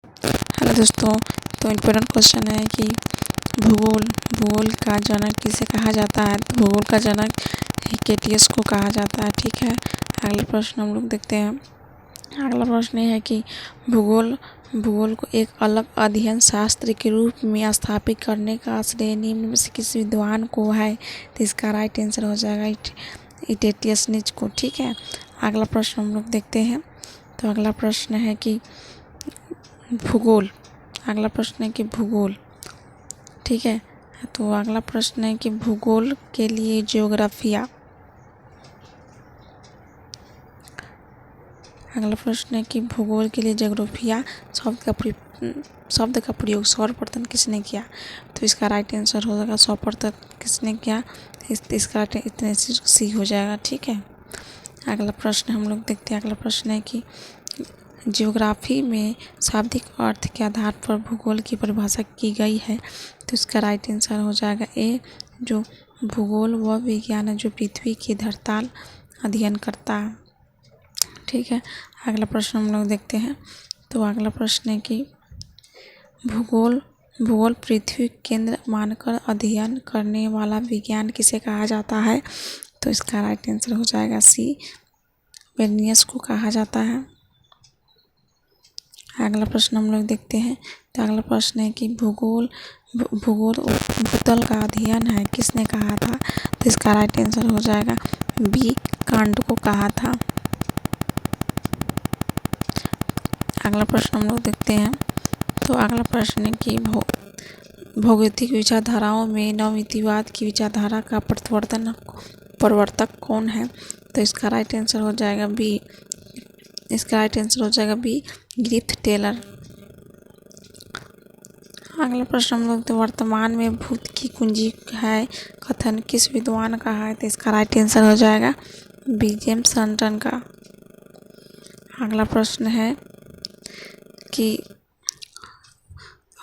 Hello दोस्तों। तो important question है कि भूगोल भूगोल का जनक किसे कहा जाता है। तो भूगोल का जनक हिकेटियस को कहा जाता है। ठीक है, अगला प्रश्न हम लोग देखते हैं। अगला प्रश्न ये है कि भूगोल भूगोल को एक अलग अध्ययन शास्त्र के रूप में स्थापित करने का श्रेय निम्न में से किस विद्वान को है। तो इसका राइट आंसर हो जाएगा हिकेटियस को। ठीक है, अगला प्रश्न हम लोग देखते हैं। तो अगला प्रश्न है कि भूगोल भूगोल। ठीक है, तो अगला प्रश्न है कि भूगोल के लिए ज्योग्राफिया। अगला प्रश्न है कि भूगोल के लिए ज्योग्राफिया शब्द का प्रयोग सर्वप्रथम किसने किया। तो इसका राइट आंसर हो जाएगा सर्वप्रथम किसने किया। इसका इतने सी हो जाएगा। ठीक है, अगला प्रश्न हम लोग देखते हैं। अगला प्रश्न है कि ज्योग्राफी में शाब्दिक अर्थ के आधार पर भूगोल की परिभाषा की गई है। तो इसका राइट आंसर हो जाएगा ए। जो भूगोल वह विज्ञान है जो पृथ्वी की धरातल अध्ययन करता है। ठीक है, अगला प्रश्न हम लोग देखते हैं। तो अगला प्रश्न है कि भूगोल पृथ्वी केंद्र मानकर अध्ययन करने वाला विज्ञान किसे कहा जाता है। तो इसका राइट आंसर हो जाएगा सी। वेनियस को कहा जाता है। अगला प्रश्न हम लोग देखते हैं। तो अगला प्रश्न है कि भूगोल भूतल का अध्ययन है किसने कहा था। तो इसका राइट आंसर हो जाएगा बी। कांट को कहा था। अगला प्रश्न हम लोग देखते हैं। तो अगला प्रश्न है कि भौगोलिक विचारधाराओं में नवमितिवाद की विचारधारा का प्रवर्तक कौन है। तो इसका राइट आंसर हो जाएगा बी। Griffith Taylor. अगला प्रश्न हम लोग तो वर्तमान में भूत की कुंजी है कथन किस विद्वान का है। तो इसका राइट आंसर हो जाएगा बी। जेम्स हटन का। अगला प्रश्न है कि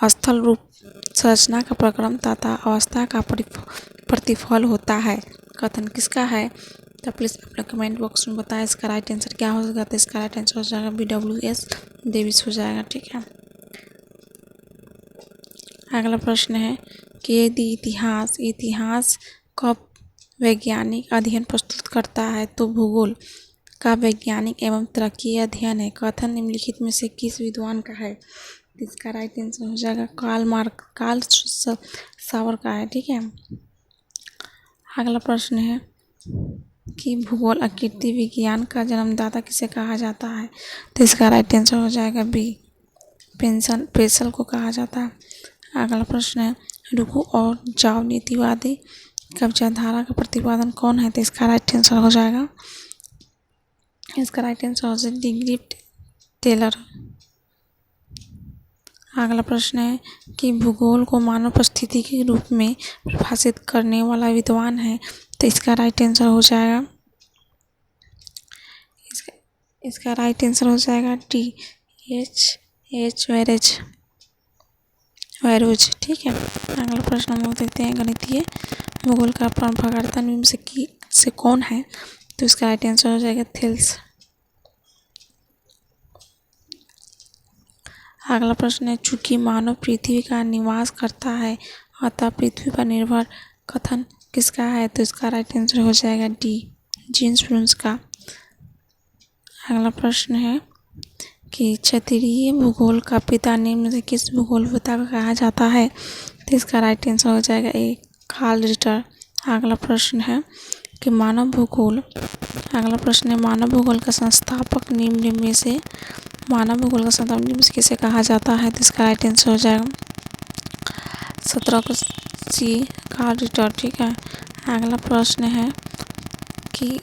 स्थल रूप संरचना का प्रक्रम तथा अवस्था का प्रतिफल होता है कथन किसका है। तो प्लीज़ अपने कमेंट बॉक्स में बताएं इसका राइट आंसर क्या हो जाएगा। तो इसका राइट आंसर हो जाएगा BWS डेविस हो जाएगा। ठीक है, अगला प्रश्न है कि यदि इतिहास का वैज्ञानिक अध्ययन प्रस्तुत करता है तो भूगोल का वैज्ञानिक एवं तर्कीय अध्ययन है कथन निम्नलिखित में से किस विद्वान का है। इसका राइट आंसर हो जाएगा कार्ल सावर का है। ठीक है, अगला प्रश्न है कि भूगोल आकृति विज्ञान का जन्मदाता किसे कहा जाता है। तो इसका राइट आंसर हो जाएगा बी। पेसल को कहा जाता है। अगला प्रश्न है रुको और जाओ नीतिवादी का विचारधारा का प्रतिपादन कौन है। तो इसका राइट आंसर हो जाएगा ग्रिफ्थ टेलर। अगला प्रश्न है कि भूगोल को मानव परिस्थिति के रूप में परिभाषित करने वाला विद्वान है। तो इसका राइट आंसर हो जाएगा टी। एच वैरोज। ठीक है, अगला प्रश्न हम लोग देखते हैं गणितीय भूगोल का परंपरागत नियम से कौन है। तो इसका राइट आंसर हो जाएगा थेल्स। अगला प्रश्न है चूंकि मानव पृथ्वी का निवास करता है अतः पृथ्वी पर निर्भर कथन किसका है। तो इसका राइट आंसर हो जाएगा डी। जीन्स ब्रून्स का। अगला प्रश्न है कि क्षेत्रीय भूगोल का पिता निम्न से किस भूगोलविद्ता को कहा जाता है। तो इसका राइट आंसर हो जाएगा ए। Karl Ritter. अगला प्रश्न है कि मानव भूगोल का संस्थापक निम्न में से किसे कहा जाता है। तो इसका राइट आंसर हो जाएगा 17 सी। Karl Ritter. ठीक है, अगला प्रश्न है कि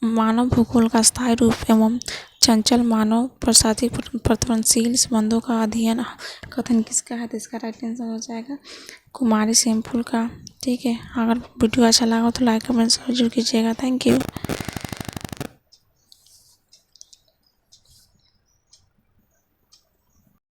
मानव भूगोल का स्थायी रूप एवं चंचल मानव प्रसादी परिवर्तनशील संबंधों का अध्ययन कथन किसका है। तो इसका राइट आंसर हो जाएगा कुमारी सेमफुल का। ठीक है, अगर वीडियो अच्छा लगा तो लाइक कमेंट जरूर कीजिएगा। Thank you.